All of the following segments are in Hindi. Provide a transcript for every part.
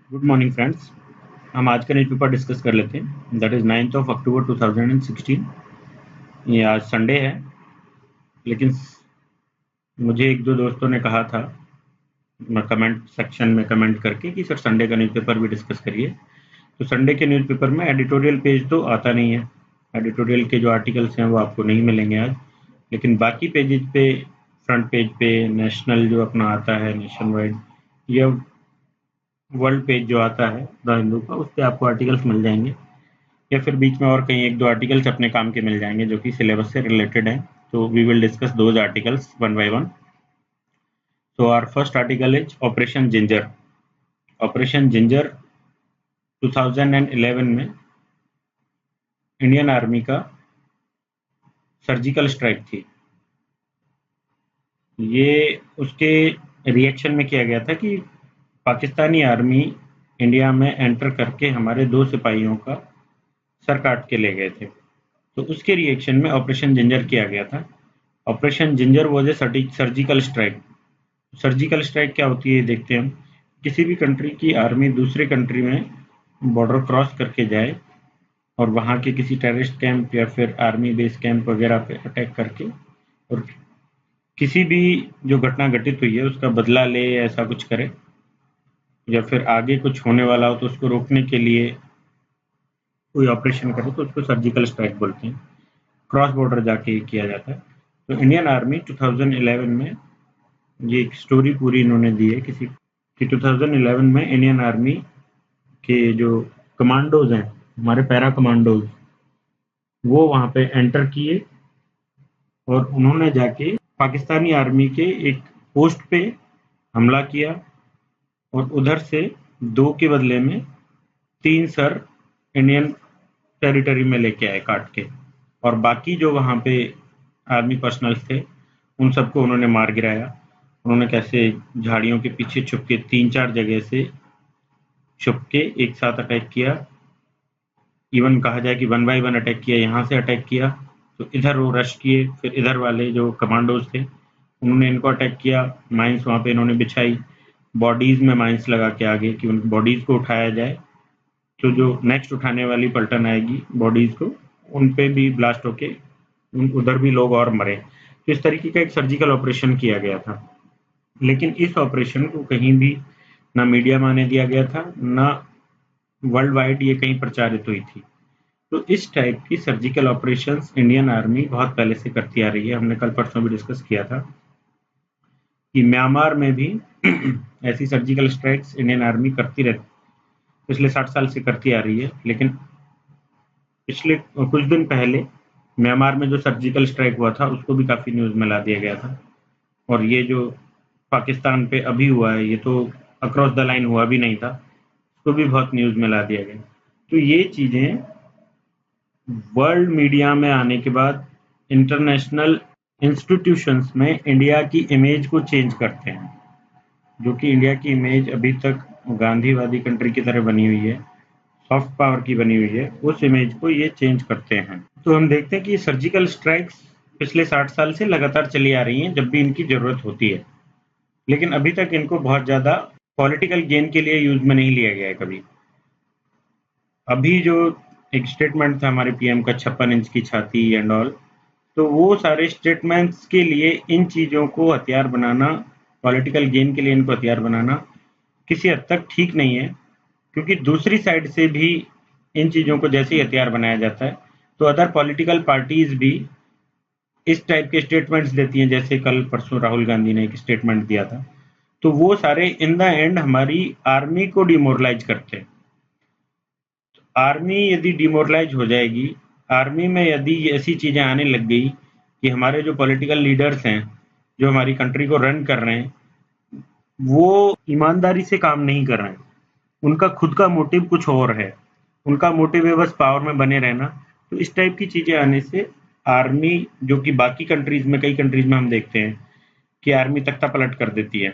Good morning friends. हम आज का न्यूज़ पेपर डिस्कस कर लेते हैं। That is 9th of October 2016। ये आज संडे है, लेकिन मुझे एक दो दोस्तों ने कहा था कमेंट सेक्शन में कमेंट करके कि सर संडे का न्यूज़पेपर भी डिस्कस करिए। तो संडे के न्यूज़पेपर में एडिटोरियल पेज तो आता नहीं है। एडिटोरियल के जो आर्टिकल्स हैं वो आपको नहीं मिलेंगे आज, लेकिन बाकी पेजेज पे, फ्रंट पेज पे नेशनल जो अपना आता है नेशन वाइड, या वर्ल्ड पेज जो आता है द हिंदू का, उस पर आपको आर्टिकल्स मिल जाएंगे, या फिर बीच में और कहीं एक दो आर्टिकल्स अपने काम के मिल जाएंगे जो कि सिलेबस से रिलेटेड हैं। तो we will discuss those articles one by one. So our first article is Operation Ginger. Operation Ginger 2011 में इंडियन आर्मी का सर्जिकल स्ट्राइक थी। ये उसके रिएक्शन में किया गया था कि पाकिस्तानी आर्मी इंडिया में एंटर करके हमारे दो सिपाहियों का सर काट के ले गए थे। तो उसके रिएक्शन में ऑपरेशन जिंजर किया गया था। Operation ginger was a surgical strike. Surgical strike क्या होती है देखते हैं हम। किसी भी कंट्री की आर्मी दूसरे कंट्री में बॉर्डर क्रॉस करके जाए और वहाँ के किसी टेररिस्ट कैंप या फिर आर्मी बेस कैंप वगैरह पे अटैक करके और किसी भी जो घटना घटित हुई है उसका बदला ले, ऐसा कुछ करे, या फिर आगे कुछ होने वाला हो तो उसको रोकने के लिए कोई ऑपरेशन करे, तो उसको सर्जिकल स्ट्राइक बोलते हैं। क्रॉस बॉर्डर जाके किया जाता है। तो इंडियन आर्मी 2011 में, ये एक स्टोरी पूरी इन्होंने दी है किसी कि 2011 में इंडियन आर्मी के जो कमांडोज हैं, हमारे पैरा कमांडोज, वो वहाँ पे एंटर किए और उन्होंने जाके पाकिस्तानी आर्मी के एक पोस्ट पे हमला किया और उधर से 2 के बदले में 3 सर इंडियन टेरिटरी में लेके आए काट के, और बाकी जो वहाँ पे आर्मी पर्सनल्स थे उन सबको उन्होंने मार गिराया। उन्होंने कैसे झाड़ियों के पीछे छुप के 3-4 जगह से छुप के एक साथ अटैक किया। इवन कहा जाए कि वन बाय वन अटैक किया, यहाँ से अटैक किया तो इधर वो रश किए, फिर इधर वाले जो कमांडोज थे उन्होंने इनको अटैक किया। माइंस वहाँ पे इन्होंने बिछाई, बॉडीज में माइंस लगा के आगे कि उन बॉडीज को उठाया जाए, तो जो नेक्स्ट उठाने वाली पलटन आएगी बॉडीज को, उन पे भी ब्लास्ट होके उधर भी लोग और मरे। तो इस तरीके का एक सर्जिकल ऑपरेशन किया गया था। लेकिन इस ऑपरेशन को कहीं भी ना मीडिया में आने दिया गया था, ना वर्ल्ड वाइड ये कहीं प्रचारित हुई थी। तो इस टाइप की सर्जिकल ऑपरेशंस इंडियन आर्मी बहुत पहले से करती आ रही है। हमने कल परसों भी डिस्कस किया था कि म्यांमार में भी ऐसी सर्जिकल स्ट्राइक्स इंडियन आर्मी करती रहती, पिछले 60 साल से करती आ रही है। लेकिन पिछले कुछ दिन पहले म्यांमार में जो सर्जिकल स्ट्राइक हुआ था उसको भी काफ़ी न्यूज़ में ला दिया गया था, और ये जो पाकिस्तान पे अभी हुआ है ये तो अक्रॉस द लाइन हुआ भी नहीं था, उसको भी बहुत न्यूज़ में ला दिया गया। तो ये चीज़ें वर्ल्ड मीडिया में आने के बाद इंटरनेशनल इंस्टीट्यूशंस में इंडिया की इमेज को चेंज करते हैं, जो कि इंडिया की इमेज अभी तक गांधीवादी कंट्री की तरह बनी हुई है, सॉफ्ट पावर की बनी हुई है, उस इमेज को ये चेंज करते हैं। तो हम देखते हैं कि सर्जिकल स्ट्राइक्स पिछले 60 साल से लगातार चली आ रही हैं जब भी इनकी ज़रूरत होती है, लेकिन अभी तक इनको बहुत ज़्यादा पॉलिटिकल गेन के लिए यूज़ में नहीं लिया गया है कभी। अभी जो एक स्टेटमेंट था हमारे पीएम का 56 इंच की छाती एंड ऑल, तो वो सारे स्टेटमेंट्स के लिए इन चीज़ों को हथियार बनाना, पॉलिटिकल गेन के लिए इनको हथियार बनाना किसी हद तक ठीक नहीं है, क्योंकि दूसरी साइड से भी इन चीज़ों को जैसे ही हथियार बनाया जाता है तो अदर पॉलिटिकल पार्टीज भी इस टाइप के स्टेटमेंट्स देती हैं। जैसे कल परसों राहुल गांधी ने एक स्टेटमेंट दिया था, तो वो सारे इन द एंड हमारी आर्मी को डिमोरलाइज करते हैं। आर्मी यदि डिमोरलाइज हो जाएगी, आर्मी में यदि ऐसी चीज़ें आने लग गई कि हमारे जो पॉलिटिकल लीडर्स हैं जो हमारी कंट्री को रन कर रहे हैं वो ईमानदारी से काम नहीं कर रहे हैं, उनका खुद का मोटिव कुछ और है, उनका मोटिव है बस पावर में बने रहना, तो इस टाइप की चीज़ें आने से आर्मी, जो कि बाकी कंट्रीज में, कई कंट्रीज में हम देखते हैं कि आर्मी तख्ता पलट कर देती है,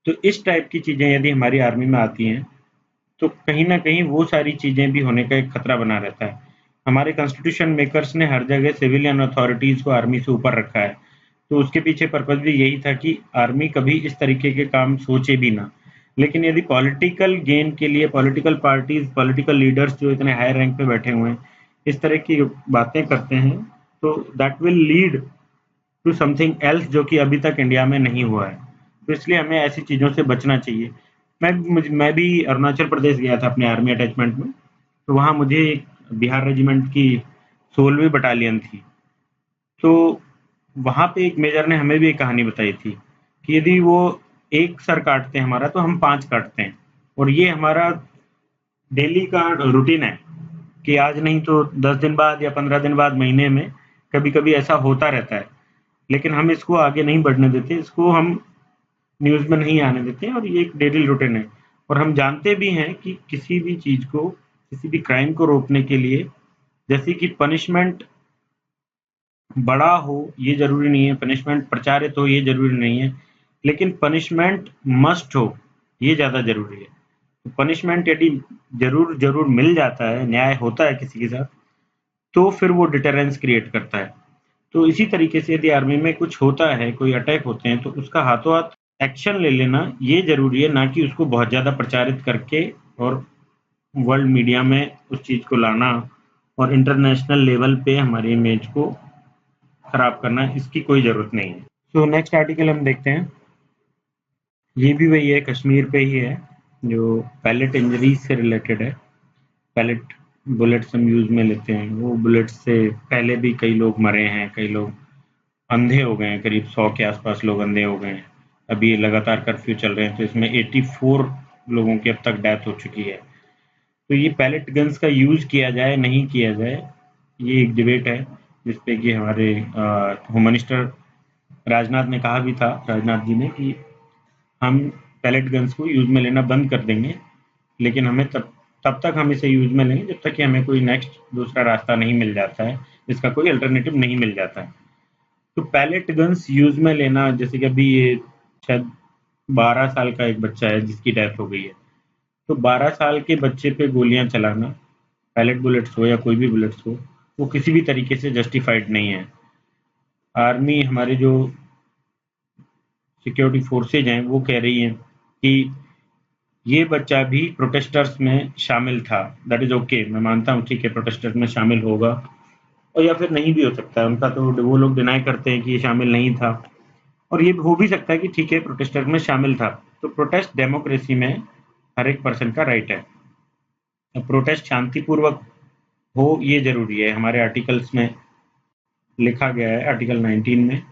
तो इस टाइप की चीज़ें यदि हमारी आर्मी में आती हैं तो कहीं ना कहीं वो सारी चीज़ें भी होने का एक खतरा बना रहता है। हमारे कॉन्स्टिट्यूशन मेकर्स ने हर जगह सिविलियन अथॉरिटीज़ को आर्मी से ऊपर रखा है, तो उसके पीछे पर्पज़ भी यही था कि आर्मी कभी इस तरीके के काम सोचे भी ना। लेकिन यदि पॉलिटिकल गेन के लिए पॉलिटिकल पार्टीज, पॉलिटिकल लीडर्स जो इतने हाई रैंक पे बैठे हुए हैं, इस तरह की बातें करते हैं, तो that will lead to something else, जो कि अभी तक इंडिया में नहीं हुआ है। तो इसलिए हमें ऐसी चीज़ों से बचना चाहिए। मैं भी अरुणाचल प्रदेश गया था अपने आर्मी अटैचमेंट में, तो वहाँ मुझे एक बिहार रेजिमेंट की 16वीं बटालियन थी। तो वहाँ पे एक मेजर ने हमें भी एक कहानी बताई थी कि यदि वो एक सर काटते हैं हमारा, तो हम 5 काटते हैं। और ये हमारा डेली का रूटीन है कि आज नहीं तो 10 दिन बाद या 15 दिन बाद, महीने में कभी-कभी ऐसा होता रहता है। लेकिन हम इसको आगे नहीं बढ़ने देते, इसको हम न्यूज़ में नहीं आने देते हैं, और ये एक डेली रूटीन है। और हम जानते भी हैं कि किसी भी चीज़ को, किसी भी क्राइम को रोकने के लिए, जैसे कि पनिशमेंट बड़ा हो ये ज़रूरी नहीं है, पनिशमेंट प्रचारित हो ये ज़रूरी नहीं है, लेकिन पनिशमेंट मस्ट हो ये ज़्यादा ज़रूरी है। तो पनिशमेंट यदि ज़रूर मिल जाता है, न्याय होता है किसी के साथ, तो फिर वो डिटरेंस क्रिएट करता है। तो इसी तरीके से यदि आर्मी में कुछ होता है, कोई अटैक होते हैं, तो उसका हाथों हाथ एक्शन ले लेना ये ज़रूरी है, ना कि उसको बहुत ज़्यादा प्रचारित करके और वर्ल्ड मीडिया में उस चीज़ को लाना और इंटरनेशनल लेवल पे हमारी इमेज को खराब करना। इसकी कोई ज़रूरत नहीं है। तो नेक्स्ट आर्टिकल हम देखते हैं। ये भी वही है, कश्मीर पे ही है, जो पैलेट इंजरीज से रिलेटेड है। पैलेट बुलेट्स हम यूज़ में लेते हैं, वो बुलेट्स से पहले भी कई लोग मरे हैं, कई लोग अंधे हो गए हैं, करीब 100 के आसपास लोग अंधे हो गए हैं। अभी ये लगातार कर्फ्यू चल रहे हैं, तो इसमें 84 लोगों की अब तक डेथ हो चुकी है। तो ये पैलेट गन्स का यूज़ किया जाए नहीं किया जाए, ये एक डिबेट है, जिसपे कि हमारे होम मिनिस्टर राजनाथ ने कहा भी था, राजनाथ जी ने, कि हम पैलेट गन्स को यूज़ में लेना बंद कर देंगे, लेकिन हमें तब तक हम इसे यूज़ में लेंगे जब तक कि हमें कोई नेक्स्ट दूसरा रास्ता नहीं मिल जाता है, इसका कोई अल्टरनेटिव नहीं मिल जाता है। तो पैलेट गन्स यूज़ में लेना, जैसे कि अभी ये शायद 12 साल का एक बच्चा है जिसकी डेथ हो गई है, तो 12 साल के बच्चे पे गोलियां चलाना, पैलेट बुलेट्स हो या कोई भी बुलेट्स हो, वो किसी भी तरीके से जस्टिफाइड नहीं है। आर्मी, हमारे जो सिक्योरिटी फोर्सेज हैं, वो कह रही हैं कि ये बच्चा भी प्रोटेस्टर्स में शामिल था। दैट इज़ ओके, मैं मानता हूँ, ठीक है, प्रोटेस्टर्स में शामिल होगा, और या फिर नहीं भी हो सकता है उनका, तो वो लोग डिनाई करते हैं कि ये शामिल नहीं था। और ये हो भी सकता है कि ठीक है, प्रोटेस्टर में शामिल था। तो प्रोटेस्ट डेमोक्रेसी में हर एक पर्सन का राइट है। अब प्रोटेस्ट शांतिपूर्वक हो ये ज़रूरी है। हमारे आर्टिकल्स में लिखा गया है, आर्टिकल 19 में,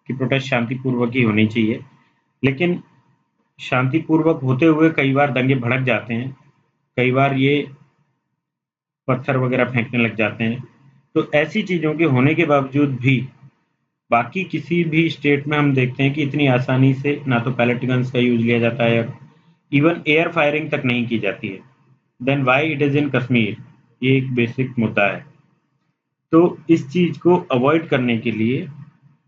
कि प्रोटेस्ट शांतिपूर्वक ही होनी चाहिए। लेकिन शांतिपूर्वक होते हुए कई बार दंगे भड़क जाते हैं, कई बार ये पत्थर वगैरह फेंकने लग जाते हैं। तो ऐसी चीज़ों के होने के बावजूद भी बाकी किसी भी स्टेट में हम देखते हैं कि इतनी आसानी से ना तो पैलेट गन्स का यूज़ लिया जाता है, इवन एयर फायरिंग तक नहीं की जाती है। Then why it is in Kashmir, ये एक बेसिक मुद्दा है। तो इस चीज़ को अवॉइड करने के लिए,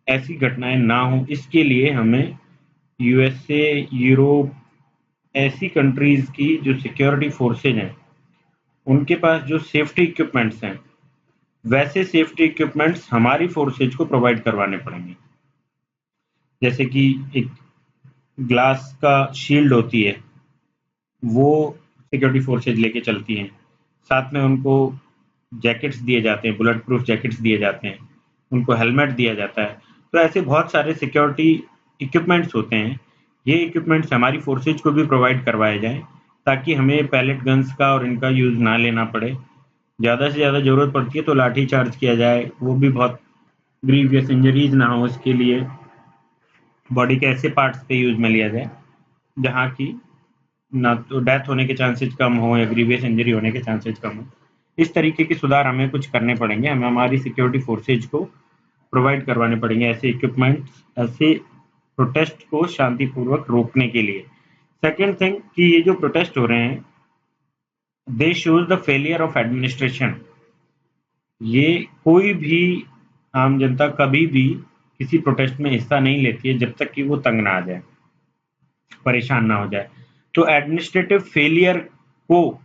ऐसी घटनाएं ना हो इसके लिए, हमें यूएसए, यूरोप, ऐसी कंट्रीज़ की जो सिक्योरिटी फोर्सेज हैं, उनके पास जो सेफ्टी इक्विपमेंट्स हैं, वैसे सेफ्टी इक्विपमेंट्स हमारी फोर्सेज को प्रोवाइड करवाने पड़ेंगे। जैसे कि एक ग्लास का शील्ड होती है, वो सिक्योरिटी फोर्सेज लेके चलती हैं। साथ में उनको जैकेट्स दिए जाते हैं, बुलेट प्रूफ जैकेट्स दिए जाते हैं, उनको हेलमेट दिया जाता है। तो ऐसे बहुत सारे सिक्योरिटी इक्विपमेंट्स होते हैं। ये इक्विपमेंट्स हमारी फोर्सेज को भी प्रोवाइड करवाए जाएँ, ताकि हमें पैलेट गन्स का और इनका यूज़ ना लेना पड़े। ज़्यादा से ज़्यादा ज़रूरत पड़ती है तो लाठी चार्ज किया जाए, वो भी बहुत ग्रीवियस इंजरीज ना हो, इसके लिए बॉडी के ऐसे पार्ट्स पे यूज़ में लिया जाए जहाँ की ना तो डेथ होने के चांसेस कम हो या ग्रीवियस इंजरी होने के चांसेस कम हो। इस तरीके के सुधार हमें कुछ करने पड़ेंगे, हमें हमारी सिक्योरिटी फोर्सेज को प्रोवाइड करवाने पड़ेंगे ऐसे इक्विपमेंट्स, ऐसे प्रोटेस्ट को शांतिपूर्वक रोकने के लिए। सेकेंड थिंग, कि ये जो प्रोटेस्ट हो रहे हैं, दे shows the failure of administration. ये कोई भी आम जनता कभी भी किसी प्रोटेस्ट में हिस्सा नहीं लेती है जब तक कि वो तंग ना आ जाए, परेशान ना हो जाए। तो एडमिनिस्ट्रेटिव फेलियर को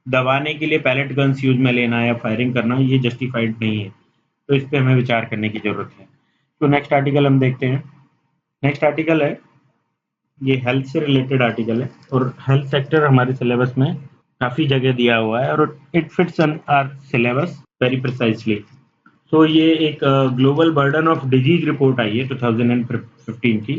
दबाने के लिए पैलेट गन्स यूज में लेना या फायरिंग करना, ये जस्टिफाइड नहीं है। तो इस पे हमें विचार करने की जरूरत है। तो नेक्स्ट आर्टिकल हम देखते हैं। नेक्स्ट आर्टिकल है ये हेल्थ से रिलेटेड आर्टिकल है और हेल्थ सेक्टर हमारे सिलेबस में काफ़ी जगह दिया हुआ है और it fits in our syllabus very precisely. तो ये एक global burden of disease report आई है 2015 की।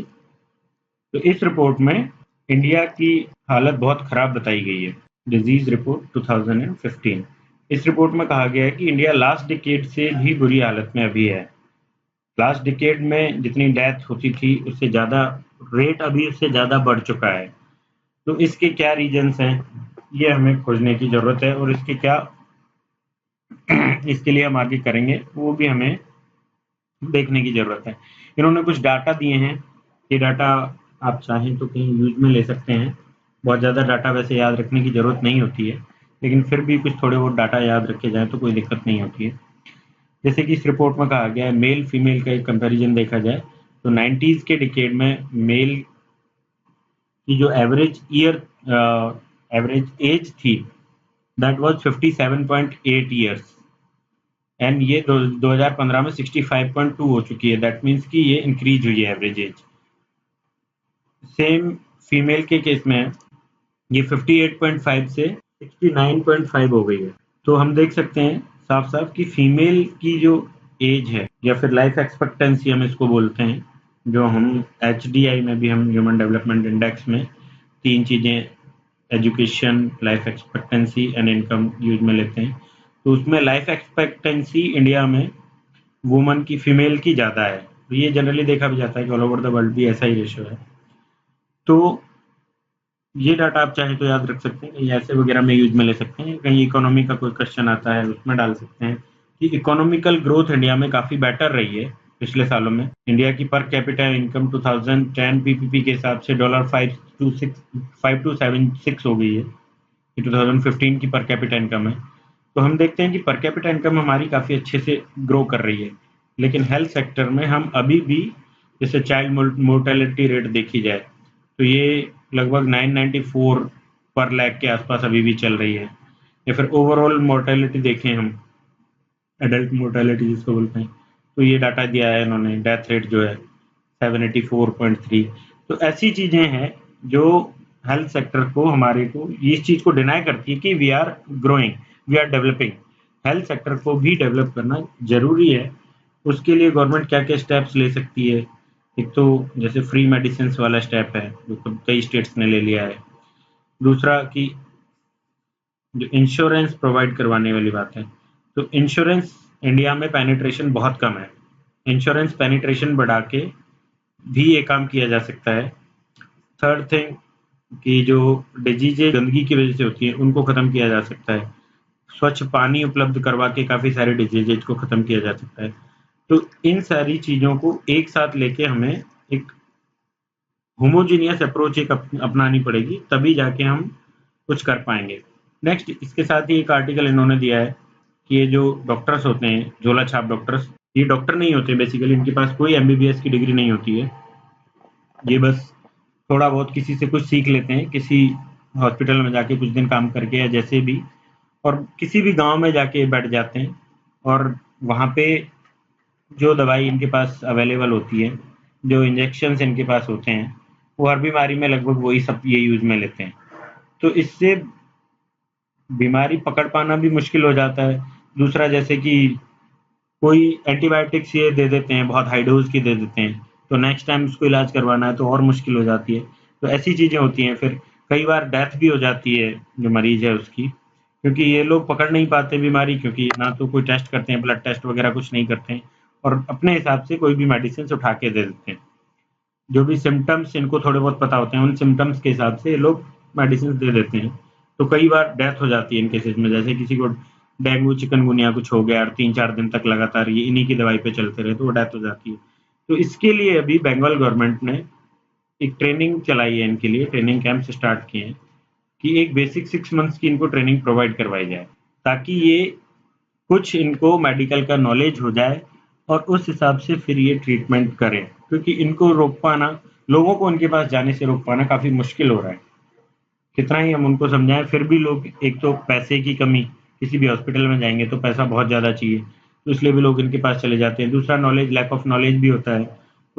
तो इस रिपोर्ट में इंडिया की हालत बहुत खराब बताई गई है। Disease report 2015। इस रिपोर्ट में कहा गया है कि इंडिया लास्ट डिकेड से भी बुरी हालत में अभी है। लास्ट डिकेड में जितनी डेथ होती थी उससे ज़्यादा रेट अभी उससे ज़्यादा बढ़ चुका है। तो इसके क्या रीजंस हैं, ये हमें खोजने की ज़रूरत है और इसके क्या इसके लिए हम आगे करेंगे वो भी हमें देखने की ज़रूरत है। इन्होंने कुछ डाटा दिए हैं, ये डाटा आप चाहें तो कहीं यूज़ में ले सकते हैं। बहुत ज़्यादा डाटा वैसे याद रखने की ज़रूरत नहीं होती है, लेकिन फिर भी कुछ थोड़े बहुत डाटा याद रखे जाएँ तो कोई दिक्कत नहीं होती है। जैसे कि इस रिपोर्ट में कहा गया है, मेल फीमेल का एक कंपैरिजन देखा जाए तो 90s के डिकेड में मेल की जो एवरेज एज थी दैट वाज 57.8 ईयर्स एंड ये 2015 में 65.2 हो चुकी है। दैट मीन्स कि ये इंक्रीज हुई है एवरेज एज। सेम फीमेल के केस में ये 58.5 से 69.5 हो गई है। तो हम देख सकते हैं साफ साफ कि फीमेल की जो एज है या फिर लाइफ एक्सपेक्टेंसी हम इसको बोलते हैं, जो हम HDI में भी हम ह्यूमन डेवलपमेंट इंडेक्स में तीन चीज़ें education, life expectancy and income use में लेते हैं। तो उसमें लाइफ एक्सपेक्टेंसी इंडिया में वुमन की फीमेल की ज़्यादा है। तो ये जनरली देखा भी जाता है कि ऑल ओवर द वर्ल्ड भी ऐसा ही रेशियो है। तो ये डाटा आप चाहें तो याद रख सकते हैं, कहीं ऐसे वगैरह में यूज में ले सकते हैं, कहीं इकोनॉमी का कोई क्वेश्चन आता है उसमें डाल सकते हैं कि इकोनॉमिकल ग्रोथ इंडिया में काफ़ी बेटर रही है पिछले सालों में। इंडिया की पर कैपिटा इनकम 2010 PPP के हिसाब से $5.276 हो गई है, ये 2015 की पर कैपिटा इनकम है। तो हम देखते हैं कि पर कैपिटा इनकम हमारी काफ़ी अच्छे से ग्रो कर रही है, लेकिन हेल्थ सेक्टर में हम अभी भी, जैसे चाइल्ड मोर्टेलिटी रेट देखी जाए तो ये लगभग 994 पर लाख के आसपास अभी भी चल रही है। या फिर ओवरऑल मोर्टेलिटी देखें हम, एडल्ट मोर्टेलिटी जिसको बोलते हैं, तो ये डाटा दिया है इन्होंने, डेथ रेट जो है 784.3। तो ऐसी चीज़ें हैं जो हेल्थ सेक्टर को, हमारे को इस चीज़ को डिनाई करती है कि we are growing, we are developing. Health sector को भी डेवलप करना ज़रूरी है। उसके लिए गवर्नमेंट क्या क्या स्टेप्स ले सकती है? एक तो जैसे फ्री मेडिसिन वाला स्टेप है जो कई स्टेट्स ने ले लिया है। दूसरा कि जो इंश्योरेंस प्रोवाइड करवाने वाली बात है, तो इंश्योरेंस इंडिया में पेनिट्रेशन बहुत कम है। इंश्योरेंस पेनिट्रेशन बढ़ा के भी ये काम किया जा सकता है। थर्ड थिंग कि जो डिजीजेज गंदगी की वजह से होती है उनको ख़त्म किया जा सकता है। स्वच्छ पानी उपलब्ध करवा के काफ़ी सारे डिजीजेज को ख़त्म किया जा सकता है। तो इन सारी चीज़ों को एक साथ लेके हमें एक होमोजीनियस अप्रोच एक अपनानी पड़ेगी, तभी जाके हम कुछ कर पाएंगे। नेक्स्ट, इसके साथ ही एक आर्टिकल इन्होंने दिया है कि ये जो डॉक्टर्स होते हैं, झोला छाप डॉक्टर्स, ये डॉक्टर नहीं होते बेसिकली, इनके पास कोई MBBS की डिग्री नहीं होती है। ये बस थोड़ा बहुत किसी से कुछ सीख लेते हैं, किसी हॉस्पिटल में जाके कुछ दिन काम करके या जैसे भी, और किसी भी गांव में जाके बैठ जाते हैं और वहाँ पे जो दवाई इनके पास अवेलेबल होती है, जो इंजेक्शंस इनके पास होते हैं, वो हर बीमारी में लगभग वही सब ये यूज़ में लेते हैं। तो इससे बीमारी पकड़ पाना भी मुश्किल हो जाता है। दूसरा, जैसे कि कोई एंटीबायोटिक्स ये दे देते हैं, बहुत हाई डोज की दे देते हैं, तो नेक्स्ट टाइम उसको इलाज करवाना है तो और मुश्किल हो जाती है। तो ऐसी चीज़ें होती हैं। फिर कई बार डेथ भी हो जाती है जो मरीज है उसकी, क्योंकि ये लोग पकड़ नहीं पाते बीमारी, क्योंकि ना तो कोई टेस्ट करते हैं, ब्लड टेस्ट वगैरह कुछ नहीं करते हैं, और अपने हिसाब से कोई भी मेडिसिन उठा के दे देते हैं। जो भी सिम्टम्स इनको थोड़े बहुत पता होते हैं, उन सिम्टम्स के हिसाब से ये लोग मेडिसिन दे देते हैं। तो कई बार डेथ हो जाती है इन केसेस में। जैसे किसी को डेंगू चिकनगुनिया कुछ हो गया और 3-4 दिन तक लगातार ये इन्हीं की दवाई पे चलते रहे तो वो डेथ हो जाती है। तो इसके लिए अभी बंगाल गवर्नमेंट ने एक ट्रेनिंग चलाई है, इनके लिए ट्रेनिंग कैंप्स स्टार्ट किए हैं कि एक बेसिक 6 मंथ्स की इनको ट्रेनिंग प्रोवाइड करवाई जाए, ताकि ये कुछ इनको मेडिकल का नॉलेज हो जाए और उस हिसाब से फिर ये ट्रीटमेंट करें, क्योंकि इनको रोक पाना, लोगों को उनके पास जाने से रोक पाना काफ़ी मुश्किल हो रहा है। कितना ही हम उनको समझाएं फिर भी लोग, एक तो पैसे की कमी, किसी भी हॉस्पिटल में जाएंगे तो पैसा बहुत ज़्यादा चाहिए, तो इसलिए भी लोग इनके पास चले जाते हैं। दूसरा, नॉलेज, लैक ऑफ नॉलेज भी होता है।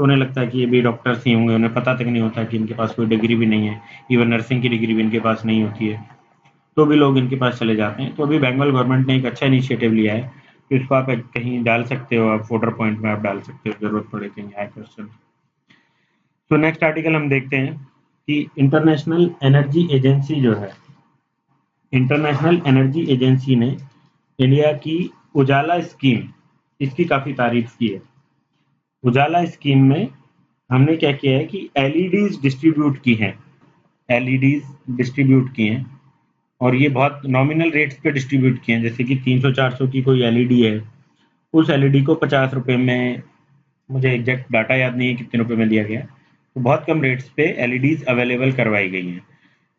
तो उन्हें लगता है कि ये भी डॉक्टर्स ही होंगे, उन्हें पता तक नहीं होता कि इनके पास कोई डिग्री भी नहीं है, इवन नर्सिंग की डिग्री भी इनके पास नहीं होती है, तो भी लोग इनके पास चले जाते हैं। तो अभी बंगाल गवर्नमेंट ने एक अच्छा इनिशिएटिव लिया है कि उसको आप कहीं डाल सकते हो, आप वोटर पॉइंट में आप डाल सकते हो, ज़रूरत पड़े कहीं आए क्वेश्चन। तो नेक्स्ट आर्टिकल हम देखते हैं कि इंटरनेशनल एनर्जी एजेंसी जो है, इंटरनेशनल एनर्जी एजेंसी ने इंडिया की उजाला स्कीम, इसकी काफ़ी तारीफ की है। उजाला स्कीम में हमने क्या किया है कि एलईडीज डिस्ट्रीब्यूट की हैं, एलईडीज डिस्ट्रीब्यूट की हैं, और ये बहुत नॉमिनल रेट्स पे डिस्ट्रीब्यूट किए हैं। जैसे कि 300-400 की कोई एलईडी है, उस एलईडी को 50 रुपए में, मुझे एग्जैक्ट डाटा याद नहीं है कितने रुपए में दिया गया, तो बहुत कम रेट्स पे एलईडीज अवेलेबल करवाई गई हैं।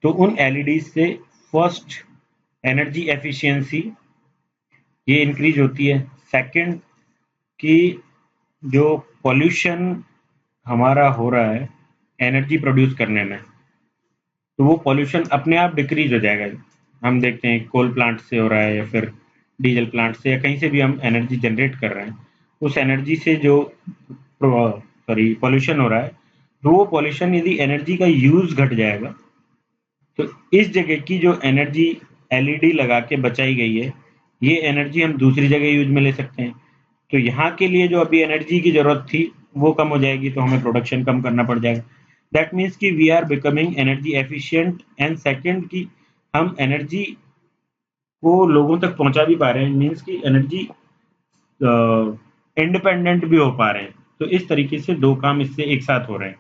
तो उन एलईडीज से फर्स्ट एनर्जी एफिशिएंसी ये इंक्रीज होती है। सेकंड कि जो पॉल्यूशन हमारा हो रहा है एनर्जी प्रोड्यूस करने में, तो वो पॉल्यूशन अपने आप डिक्रीज हो जाएगा। हम देखते हैं कोल प्लांट से हो रहा है या फिर डीजल प्लांट से या कहीं से भी हम एनर्जी जनरेट कर रहे हैं, उस एनर्जी से जो पॉल्यूशन हो रहा है, तो वो पॉल्यूशन यदि एनर्जी का यूज घट जाएगा, तो इस जगह की जो एनर्जी एलईडी लगा के बचाई गई है, ये एनर्जी हम दूसरी जगह यूज में ले सकते हैं। तो यहाँ के लिए जो अभी एनर्जी की जरूरत थी वो कम हो जाएगी, तो हमें प्रोडक्शन कम करना पड़ जाएगा। दैट मीन्स कि we are becoming energy efficient, and second कि हम एनर्जी को लोगों तक पहुंचा भी पा रहे हैं, मीन्स कि एनर्जी इंडिपेंडेंट भी हो पा रहे हैं। तो इस तरीके से दो काम इससे एक साथ हो रहे हैं।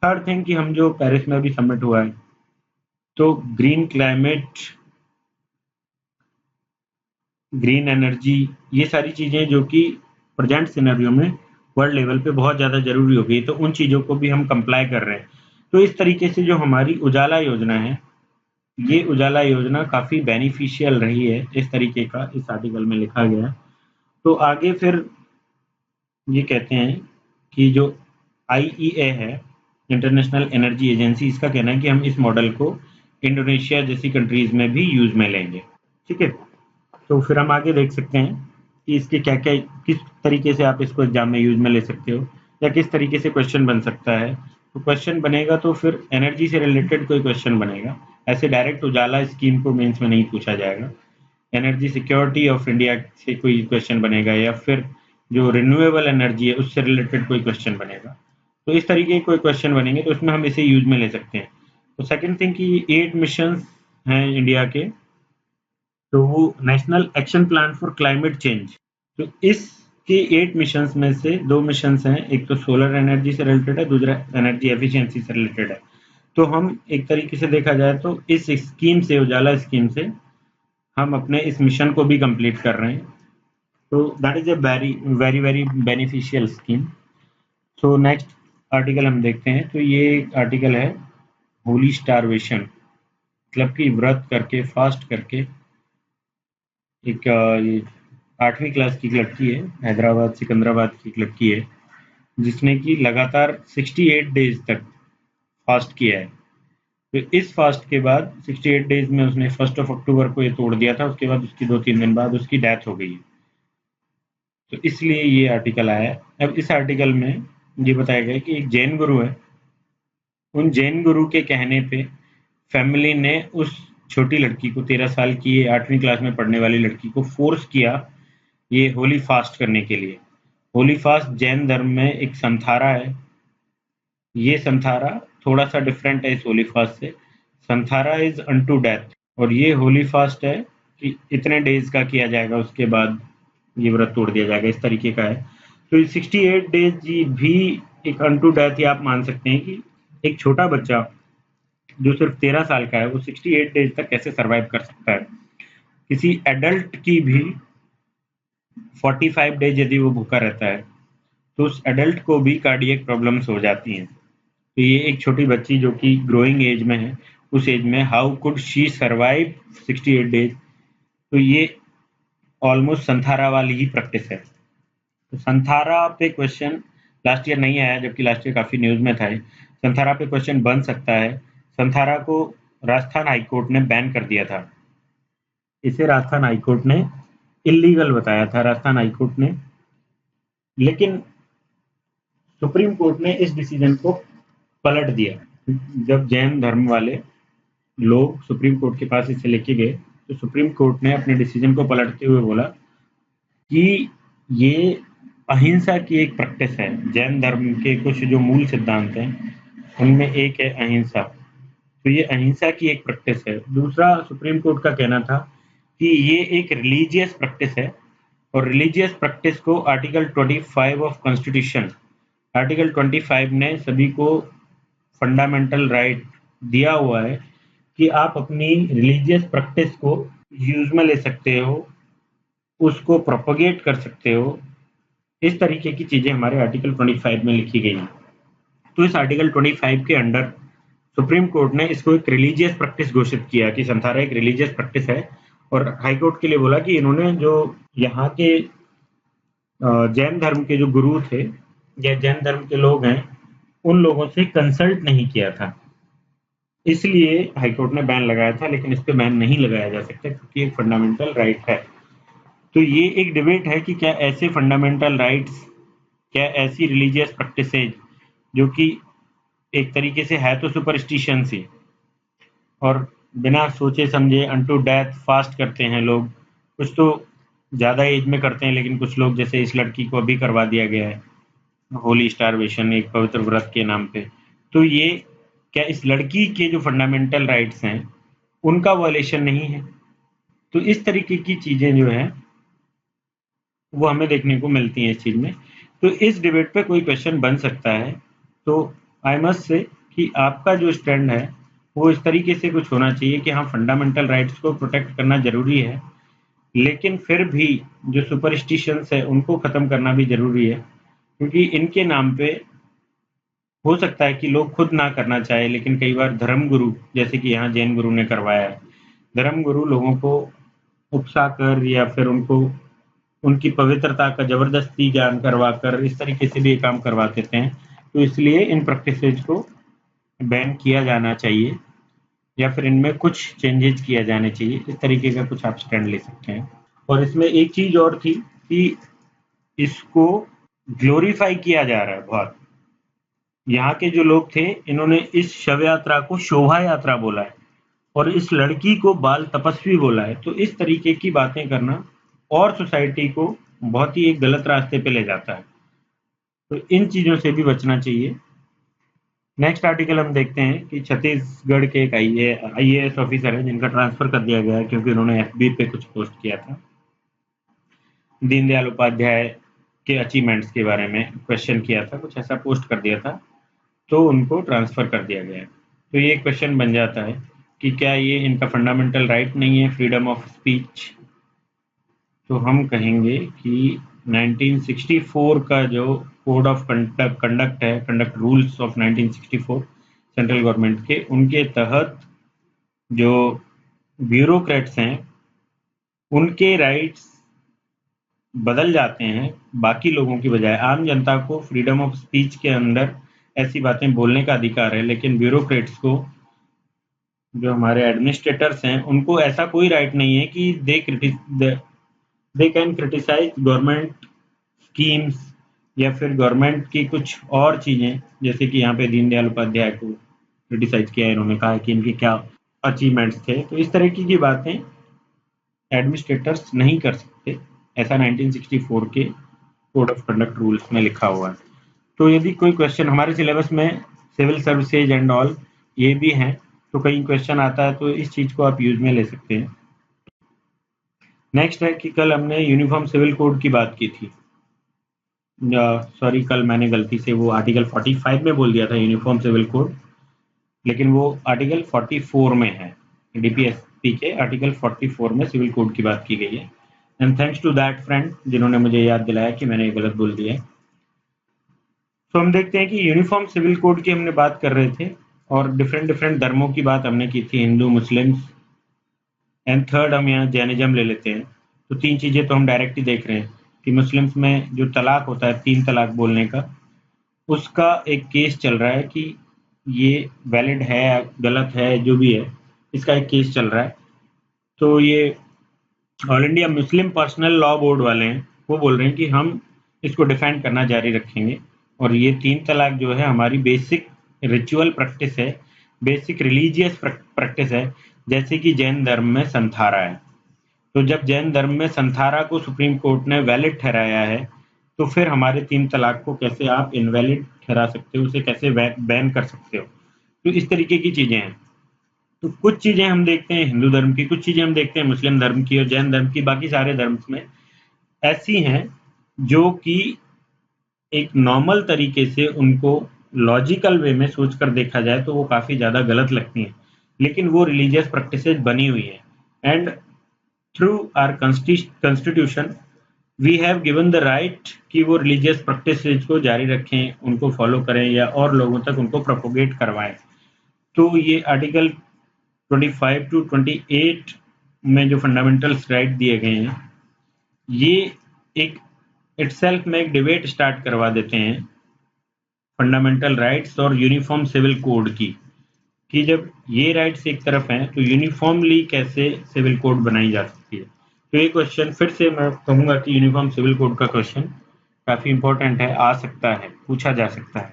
थर्ड थिंग कि हम जो पेरिस में अभी समिट हुआ है, तो ग्रीन क्लाइमेट, ग्रीन एनर्जी, ये सारी चीज़ें जो कि प्रेजेंट सिनेरियो में वर्ल्ड लेवल पे बहुत ज़्यादा ज़रूरी हो गई, तो उन चीज़ों को भी हम कंप्लाई कर रहे हैं। तो इस तरीके से जो हमारी उजाला योजना है, ये उजाला योजना काफ़ी बेनिफिशियल रही है, इस तरीके का इस आर्टिकल में लिखा गया है। तो आगे फिर ये कहते हैं कि जो आईईए है, इंटरनेशनल एनर्जी एजेंसी, इसका कहना है कि हम इस मॉडल को इंडोनेशिया जैसी कंट्रीज में भी यूज में लेंगे। ठीक है, तो फिर हम आगे देख सकते हैं कि इसके क्या क्या, किस तरीके से आप इसको एग्जाम में यूज में ले सकते हो, या किस तरीके से क्वेश्चन बन सकता है। तो क्वेश्चन बनेगा तो फिर एनर्जी से रिलेटेड कोई क्वेश्चन बनेगा, ऐसे डायरेक्ट उजाला स्कीम को मेंस में नहीं पूछा जाएगा। एनर्जी सिक्योरिटी ऑफ इंडिया से कोई क्वेश्चन बनेगा, या फिर जो रिन्यूएबल एनर्जी है उससे रिलेटेड कोई क्वेश्चन बनेगा। तो इस तरीके के कोई क्वेश्चन बनेंगे तो उसमें हम इसे यूज में ले सकते हैं। तो सेकंड थिंग कि 8 मिशन हैं इंडिया के, तो वो national action plan for climate change, तो इसके 8 मिशंस में से 2 मिशंस हैं, एक तो सोलर एनर्जी से रिलेटेड है, दूसरा एनर्जी एफिशिएंसी से रिलेटेड है। तो हम एक तरीके से देखा जाए तो इस स्कीम से, उजाला स्कीम से, हम अपने इस मिशन को भी कंप्लीट कर रहे हैं। तो that is a very very very beneficial scheme. So next article हम देखते हैं, तो ये आर्टिकल है होली स्टारवेशन, मतलब कि व्रत करके, फास्ट करके, एक ये 8वीं क्लास की एक लड़की है, हैदराबाद सिकंदराबाद की एक लड़की है, जिसने कि लगातार 68 डेज तक फास्ट किया है। तो इस फास्ट के बाद 68 डेज में उसने 1 अक्टूबर को ये तोड़ दिया था, उसके बाद उसकी 2-3 दिन बाद उसकी डेथ हो गई है। तो इसलिए ये आर्टिकल आया है। अब इस आर्टिकल में ये बताया गया है कि एक जैन गुरु है, उन जैन गुरु के कहने पे फैमिली ने उस छोटी लड़की को, 13 साल की, ये 8वीं क्लास में पढ़ने वाली लड़की को फोर्स किया ये होली फास्ट करने के लिए। होली फास्ट जैन धर्म में एक संथारा है, ये संथारा थोड़ा सा डिफरेंट है इस होली फास्ट से। संथारा इज अनटू डेथ, और ये होली फास्ट है कि इतने डेज का किया जाएगा, उसके बाद ये व्रत तोड़ दिया जाएगा, इस तरीके का है। तो 68 डेज भी एक अनटू डेथ ही आप मान सकते हैं कि एक छोटा बच्चा जो सिर्फ 13 साल का है, वो 68 डेज तक कैसे सरवाइव कर सकता है। किसी एडल्ट की भी 45 डेज यदि वो भूखा रहता है, तो उस एडल्ट को भी कार्डियक प्रॉब्लम्स हो जाती हैं। तो ये एक छोटी बच्ची जो कि ग्रोइंग एज में है, उस एज में how could she survive 68 days, तो ये ऑलमोस्ट संथारा वाली ही प्रैक्टिस है। तो संथारा पे क्वेश्चन लास्ट ईयर नहीं आया, जबकि लास्ट ईयर काफ़ी न्यूज़ में था। संथारा पे क्वेश्चन बन सकता है। संथारा को राजस्थान हाईकोर्ट ने बैन कर दिया था, इसे राजस्थान हाईकोर्ट ने इलीगल बताया था, राजस्थान हाईकोर्ट ने। लेकिन सुप्रीम कोर्ट ने इस डिसीजन को पलट दिया। जब जैन धर्म वाले लोग सुप्रीम कोर्ट के पास इसे लेके गए तो सुप्रीम कोर्ट ने अपने डिसीजन को पलटते हुए बोला कि ये अहिंसा की एक प्रैक्टिस है। जैन धर्म के कुछ जो मूल सिद्धांत हैं उनमें एक है अहिंसा, तो ये अहिंसा की एक प्रैक्टिस है। दूसरा, सुप्रीम कोर्ट का कहना था कि ये एक रिलीजियस प्रैक्टिस है और रिलीजियस प्रैक्टिस को आर्टिकल 25 ऑफ कॉन्स्टिट्यूशन, आर्टिकल 25 ने सभी को फंडामेंटल राइट दिया हुआ है कि आप अपनी रिलीजियस प्रैक्टिस को यूज में ले सकते हो, उसको प्रोपगेट कर सकते हो। इस तरीके की चीजें हमारे आर्टिकल 25 में लिखी गई हैं। तो इस आर्टिकल 25 के अंडर सुप्रीम कोर्ट ने इसको एक रिलीजियस प्रैक्टिस घोषित किया कि संथारा एक रिलीजियस प्रैक्टिस है, और हाई कोर्ट के लिए बोला कि इन्होंने जो यहाँ के जैन धर्म के जो गुरु थे या जैन धर्म के लोग हैं उन लोगों से कंसल्ट नहीं किया था, इसलिए हाईकोर्ट ने बैन लगाया था। लेकिन इस पे बैन नहीं लगाया जा सकता क्योंकि एक फंडामेंटल राइट है। तो ये एक डिबेट है कि क्या ऐसे फंडामेंटल राइट्स, क्या ऐसी रिलीजियस प्रैक्टिसेज जो कि एक तरीके से है तो सुपरस्टिशन सी, और बिना सोचे समझे अनटू डेथ फास्ट करते हैं लोग, कुछ तो ज़्यादा एज में करते हैं, लेकिन कुछ लोग जैसे इस लड़की को अभी करवा दिया गया है होली स्टारवेशन एक पवित्र व्रत के नाम पे, तो ये क्या इस लड़की के जो फंडामेंटल राइट्स हैं उनका वायलेशन नहीं है? तो इस तरीके की चीज़ें जो है वो हमें देखने को मिलती हैं इस चीज़ में। तो इस डिबेट पे कोई क्वेश्चन बन सकता है, तो आई मस्ट से कि आपका जो स्टैंड है वो इस तरीके से कुछ होना चाहिए कि हाँ, फंडामेंटल राइट्स को प्रोटेक्ट करना ज़रूरी है, लेकिन फिर भी जो सुपरस्टिशंस है उनको ख़त्म करना भी ज़रूरी है, क्योंकि इनके नाम पे हो सकता है कि लोग खुद ना करना चाहे, लेकिन कई बार धर्म गुरु, जैसे कि यहाँ जैन गुरु ने करवाया है, धर्म गुरु लोगों को उकसा कर या फिर उनको उनकी पवित्रता का जबरदस्ती ज्ञान करवा कर इस तरीके से भी ये काम करवा देते हैं। तो इसलिए इन प्रैक्टिसेज को बैन किया जाना चाहिए या फिर इनमें कुछ चेंजेज किया जाने चाहिए। इस तरीके का कुछ आप स्टैंड ले सकते हैं। और इसमें एक चीज और थी कि इसको ग्लोरीफाई किया जा रहा है बहुत। यहाँ के जो लोग थे इन्होंने इस शव यात्रा को शोभा यात्रा बोला है और इस लड़की को बाल तपस्वी बोला है। तो इस तरीके की बातें करना और सोसाइटी को बहुत ही एक गलत रास्ते पे ले जाता है, तो इन चीज़ों से भी बचना चाहिए। नेक्स्ट आर्टिकल हम देखते हैं कि छत्तीसगढ़ के एक IAS ऑफिसर है जिनका ट्रांसफर कर दिया गया है क्योंकि उन्होंने FB पे कुछ पोस्ट किया था, दीनदयाल उपाध्याय के अचीवमेंट्स के बारे में क्वेश्चन किया था, कुछ ऐसा पोस्ट कर दिया था, तो उनको ट्रांसफर कर दिया गया है। तो ये क्वेश्चन बन जाता है कि क्या ये इनका फंडामेंटल राइट नहीं है, फ्रीडम ऑफ स्पीच? तो हम कहेंगे कि 1964 का जो कोड ऑफ कंडक्ट है, conduct rules of 1964 central government के, उनके तहत जो ब्यूरोक्रेट्स हैं उनके राइट्स बदल जाते हैं बाकी लोगों की बजाय। आम जनता को फ्रीडम ऑफ स्पीच के अंदर ऐसी बातें बोलने का अधिकार है, लेकिन ब्यूरोक्रेट्स को, जो हमारे एडमिनिस्ट्रेटर्स हैं, उनको ऐसा कोई राइट नहीं है कि they can criticise government schemes या फिर गवर्नमेंट की कुछ और चीज़ें, जैसे कि यहाँ पे दीनदयाल उपाध्याय को क्रिटिसाइज किया है, इन्होंने कहा कि इनके क्या अचीवमेंट्स थे। तो इस तरीके की बातें एडमिनिस्ट्रेटर्स नहीं कर सकते, ऐसा 1964 के कोड ऑफ कंडक्ट रूल्स में लिखा हुआ है। तो यदि कोई क्वेश्चन हमारे सिलेबस में सिविल सर्विसेज एंड ऑल ये भी हैं, तो कहीं क्वेश्चन आता है तो इस चीज़ को आप यूज में ले सकते हैं। नेक्स्ट है कि कल हमने यूनिफॉर्म सिविल कोड की बात की थी, सॉरी कल मैंने गलती से वो आर्टिकल 45 में बोल दिया था यूनिफॉर्म सिविल कोड, लेकिन वो आर्टिकल 44 में है। DPSP के आर्टिकल 44 में सिविल कोड की बात की गई है। And thanks to that friend जिन्होंने मुझे याद दिलाया कि मैंने गलत बोल दिया है। तो हम देखते हैं कि यूनिफॉर्म सिविल कोड की हमने बात कर रहे थे और डिफरेंट धर्मों की बात हमने की थी, हिंदू, मुस्लिम्स, एंड थर्ड हम यहाँ जैनिज्म ले लेते हैं। तो तीन चीज़ें तो हम डायरेक्ट ही देख रहे हैं कि मुस्लिम्स में जो तलाक होता है, 3 तलाक बोलने का, उसका एक केस चल रहा है कि ये वैलिड है, गलत है, जो भी है, इसका एक केस चल रहा है। तो ये all India Muslim personal law board वाले हैं, वो बोल रहे हैं कि हम इसको डिफेंड करना जारी रखेंगे और ये 3 तलाक जो है हमारी बेसिक रिचुअल प्रैक्टिस है, बेसिक रिलीजियस प्रैक्टिस है, जैसे कि जैन धर्म में संथारा है। तो जब जैन धर्म में संथारा को सुप्रीम कोर्ट ने वैलिड ठहराया है, तो फिर हमारे 3 तलाक को कैसे आप इनवैलिड ठहरा सकते हो, उसे कैसे बैन कर सकते हो? तो इस तरीके की चीज़ें हैं। तो कुछ चीज़ें हम देखते हैं हिंदू धर्म की, कुछ चीज़ें हम देखते हैं मुस्लिम धर्म की और जैन धर्म की, बाकी सारे धर्म में ऐसी हैं जो कि एक नॉर्मल तरीके से उनको लॉजिकल वे में सोच कर देखा जाए तो वो काफ़ी ज़्यादा गलत लगती हैं, लेकिन वो रिलीजियस प्रैक्टिसेज बनी हुई हैं। And through our constitution we have given the right कि वो रिलीजियस प्रैक्टिसेज को जारी रखें, उनको फॉलो करें या और लोगों तक उनको प्रोपोगेट करवाएं। तो ये आर्टिकल 25 टू 28 में जो फंडामेंटल राइट दिए गए हैं, ये एक इटसेल्फ में एक डिबेट स्टार्ट करवा देते हैं फंडामेंटल राइट्स और यूनिफॉर्म सिविल कोड की, कि जब ये राइट्स एक तरफ हैं तो यूनिफॉर्मली कैसे सिविल कोड बनाई जा सकती है। तो ये क्वेश्चन फिर से मैं कहूँगा कि यूनिफॉर्म सिविल कोड का क्वेश्चन काफ़ी इंपॉर्टेंट है, आ सकता है, पूछा जा सकता है।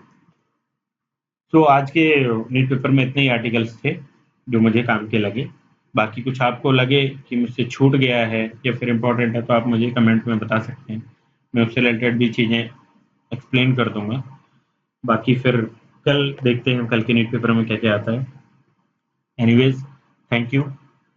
तो आज के न्यूज़ पेपर में इतने ही आर्टिकल्स थे जो मुझे काम के लगे। बाकी कुछ आपको लगे कि मुझसे छूट गया है या फिर इम्पोर्टेंट है तो आप मुझे कमेंट में बता सकते हैं, मैं उससे रिलेटेड भी चीज़ें एक्सप्लेन कर दूंगा। बाकी फिर कल देखते हैं कल के न्यूज़ पेपर में क्या क्या आता है। Anyways, thank you.